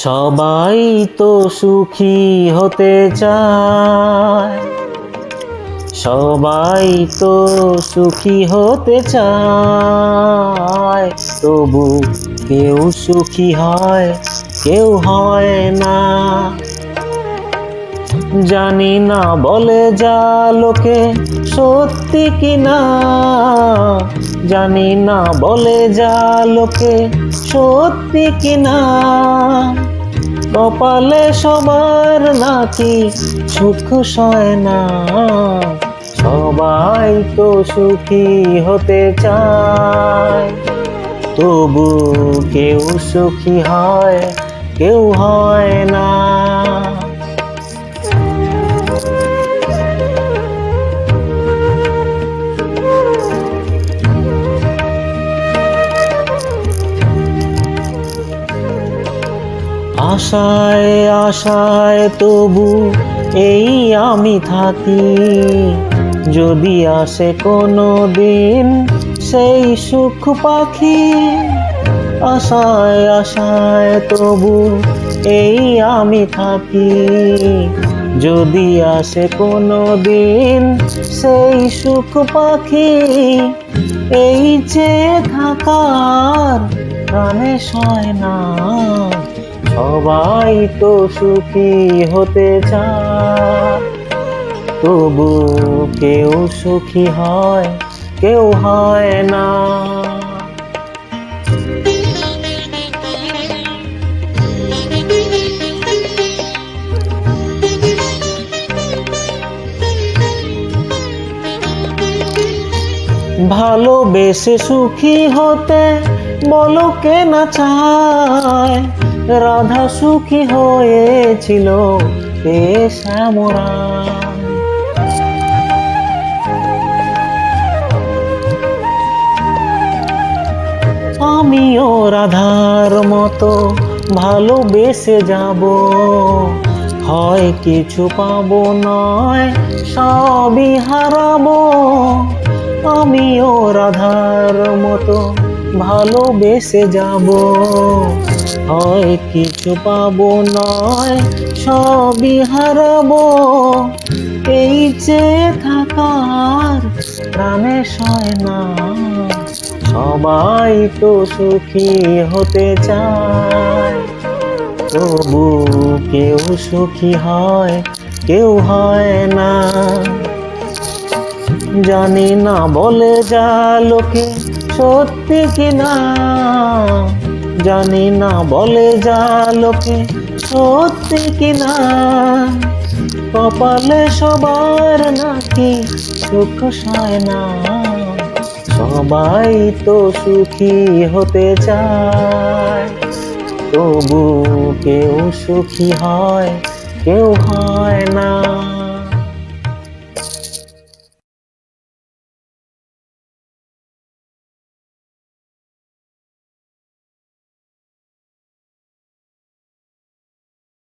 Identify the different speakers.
Speaker 1: সবাই তো সুখী হতে চায়, সবাই তো সুখী হতে চায়, তবু কেউ সুখী হয়, কেউ হয় না। জানি না বলে যা লোকে সত্যি কিনা, জানি না বলে যা লোকে সত্যি কিনা। কপালে সবার নাকি সুখ সয় না, সবাই তো সুখী হতে চায়, তবু কেউ সুখী হয়, কেউ হয় না। আশায় আশায় তবু এই আমি থাকি, যদি আসে কোনো দিন সেই সুখ পাখি। আশায় আশায় তবু এই আমি থাকি, যদি আসে কোনো দিন সেই সুখ পাখি। এই যে থাকার প্রাণে সয় না, সবাই তো সুখী হতে চায়, তবু কেউ সুখী হয়, কেউ হয় না। ভালোবেসে সুখী হতে বলো কে না চায়, রাধা সুখী হয়েছিল পেয়ে শ্যামরায়। আমিও রাধার মতো ভালোবেসে যাব, হয় কিছু পাবো নয় সবই হারাবো। আমিও রাধার মতো ভালোবেসে যাব, হয় কিছু পাবো নয় সবই হারাবো। এই যে থাকার প্রাণে সয় না, সবাই তো সুখী হতে চায়, তবু কেউ সুখী হয়, কেউ হয় না। জানি না বলে যা লোকে সত্যি কিনা, জানি না বলে যা লোকে সত্যি কিনা। কপালে সবার নাকি সুখ সয় না, সবাই তো সুখী হতে চায়, তবু কেউ সুখী হয়, কেউ হয় না।